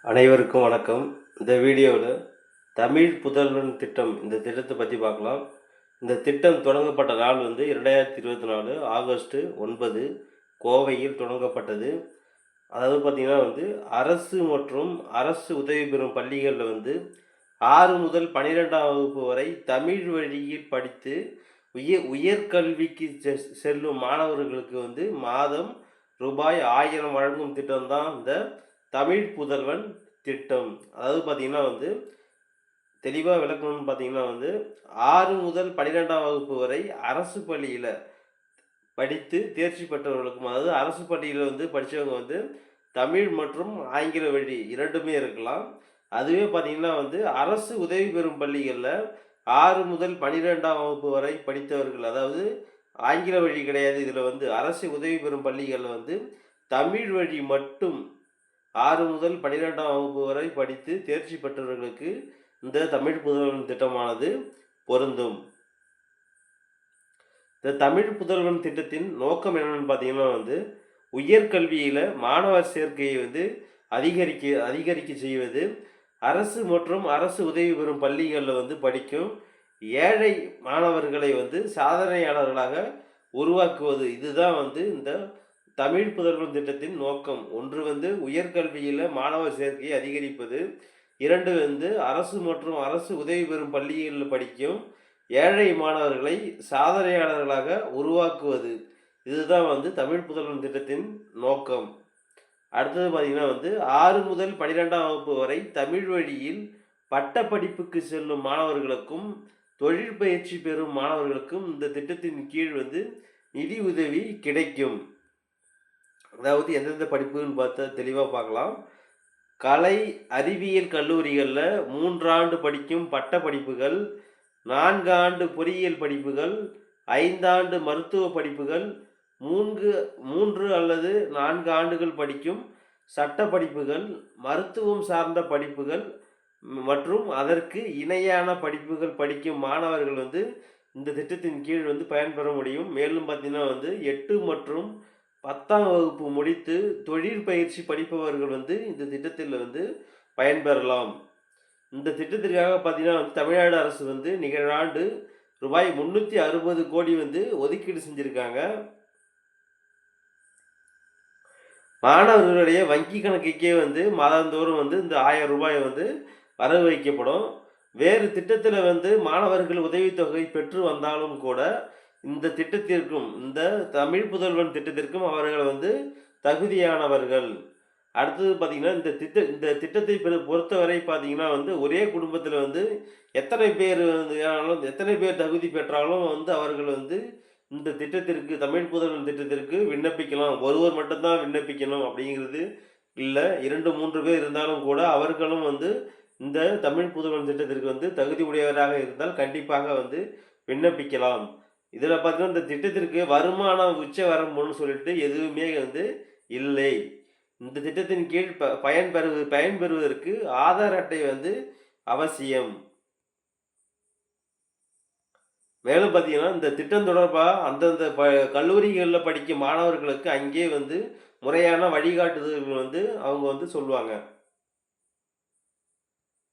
அனைவருக்கும் வணக்கம். இந்த வீடியோவில் தமிழ் புதல்வன் திட்டம் இந்த திட்டத்தை பற்றி பார்க்கலாம். இந்த திட்டம் தொடங்கப்பட்ட நாள் 2024 ஆகஸ்ட் 9 கோவையில் தொடங்கப்பட்டது. அதாவது பார்த்திங்கன்னா அரசு மற்றும் அரசு உதவி பெறும் பள்ளிகளில் 6 முதல் 12ஆம் வகுப்பு வரை தமிழ் வழியில் படித்து உயர்கல்விக்கு செல்லும் மாணவர்களுக்கு மாதம் ரூபாய் 1000 வழங்கும் திட்டம் தான் இந்த தமிழ் புதல்வன் திட்டம். அதாவது பார்த்திங்கன்னா தெளிவாக விளக்கணும்னு பார்த்திங்கன்னா 6 முதல் 12ஆம் வகுப்பு வரை அரசு பள்ளியில் படித்து தேர்ச்சி பெற்றவர்களுக்கும், அதாவது அரசு பள்ளியில் படித்தவங்க தமிழ் மற்றும் ஆங்கில வழி இரண்டுமே இருக்கலாம். அதுவே பார்த்திங்கன்னா அரசு உதவி பெறும் பள்ளிகளில் 6 முதல் 12ஆம் வகுப்பு வரை படித்தவர்கள், அதாவது ஆங்கில வழி கிடையாது. இதில் அரசு உதவி பெறும் பள்ளிகளில் தமிழ் வழி மட்டும் 6 முதல் 12ஆம் வகுப்பு வரை படித்து தேர்ச்சி பெற்றவர்களுக்கு இந்த தமிழ் புதல்வன் திட்டமானது பொருந்தும். இந்த தமிழ் புதல்வன் திட்டத்தின் நோக்கம் என்னன்னு பார்த்தீங்கன்னா உயர்கல்வியில் மாணவர் சேர்க்கையை அதிகரிக்க செய்வது, அரசு மற்றும் அரசு உதவி பெறும் பள்ளிகளில் படிக்கும் ஏழை மாணவர்களை சாதனையாளர்களாக உருவாக்குவது. இதுதான் இந்த தமிழ் புதல்வன் திட்டத்தின் நோக்கம். ஒன்று உயர்கல்வியில் மாணவர் சேர்க்கையை அதிகரிப்பது, 2 அரசு மற்றும் அரசு உதவி பெறும் பள்ளிகளில் படிக்கும் ஏழை மாணவர்களை சாதனையாளர்களாக உருவாக்குவது. இதுதான் தமிழ் புதல்வன் திட்டத்தின் நோக்கம். அடுத்தது பார்த்திங்கன்னா 6 முதல் 12ஆம் வகுப்பு வரை தமிழ் வழியில் பட்ட படிப்புக்கு செல்லும் மாணவர்களுக்கும் தொழில் பயிற்சி பெறும் மாணவர்களுக்கும் இந்த திட்டத்தின் கீழ் நிதி உதவி கிடைக்கும். அதாவது எந்தெந்த படிப்புன்னு பார்த்தா தெளிவாக பார்க்கலாம். கலை அறிவியல் கல்லூரிகளில் 3 ஆண்டு படிக்கும் பட்ட படிப்புகள், 4 ஆண்டு பொறியியல் படிப்புகள், 5 ஆண்டு மருத்துவ படிப்புகள், 3 அல்லது 4 ஆண்டுகள் படிக்கும் சட்ட படிப்புகள், மருத்துவம் சார்ந்த படிப்புகள் மற்றும் அதற்கு இணையான படிப்புகள் படிக்கும் மாணவர்கள் இந்த திட்டத்தின் கீழ் பயன்பெற முடியும். மேலும் பார்த்தீங்கன்னா 8 மற்றும் 10ஆம் வகுப்பு முடித்து தொழில் பயிற்சி படிப்பவர்கள் இந்த திட்டத்தில் பயன்பெறலாம். இந்த திட்டத்திற்காக பார்த்தீங்கன்னா தமிழ்நாடு அரசு நிகழாண்டு ரூபாய் 360 கோடி ஒதுக்கீடு செஞ்சுருக்காங்க. மாணவர்களுடைய வங்கி கணக்குக்கே மாதந்தோறும் இந்த 1000 ரூபாய் வரவு வைக்கப்படும். வேறு திட்டத்தில் மாணவர்கள் உதவித்தொகை பெற்று வந்தாலும் கூட இந்த திட்டத்திற்கும், இந்த தமிழ் புதல்வன் திட்டத்திற்கும் அவர்கள் தகுதியானவர்கள். அடுத்தது பார்த்திங்கன்னா இந்த திட்டத்தை பொறுத்தவரை பார்த்திங்கன்னா ஒரே குடும்பத்தில் எத்தனை பேர் தகுதி பெற்றாலும் அவர்கள் இந்த திட்டத்திற்கு, தமிழ் புதல்வன் திட்டத்திற்கு விண்ணப்பிக்கலாம். ஒருவர் மட்டும்தான் விண்ணப்பிக்கணும் அப்படிங்கிறது இல்லை. 2, 3 பேர் இருந்தாலும் கூட அவர்களும் இந்த தமிழ் புதல்வன் திட்டத்திற்கு தகுதி உடையவராக இருந்தால் கண்டிப்பாக விண்ணப்பிக்கலாம். இதில் பார்த்தீங்கன்னா இந்த திட்டத்திற்கு வருமானம் உச்ச வரம்புன்னு சொல்லிட்டு எதுவுமே இல்லை. இந்த திட்டத்தின் கீழ் பயன்பெறுவதற்கு ஆதார் அட்டை அவசியம். மேலும் பார்த்தீங்கன்னா இந்த திட்டம் தொடர்பாக அந்தந்த கல்லூரிகளில் படிக்கும் மாணவர்களுக்கு அங்கே முறையான வழிகாட்டுதல்கள் அவங்க சொல்லுவாங்க.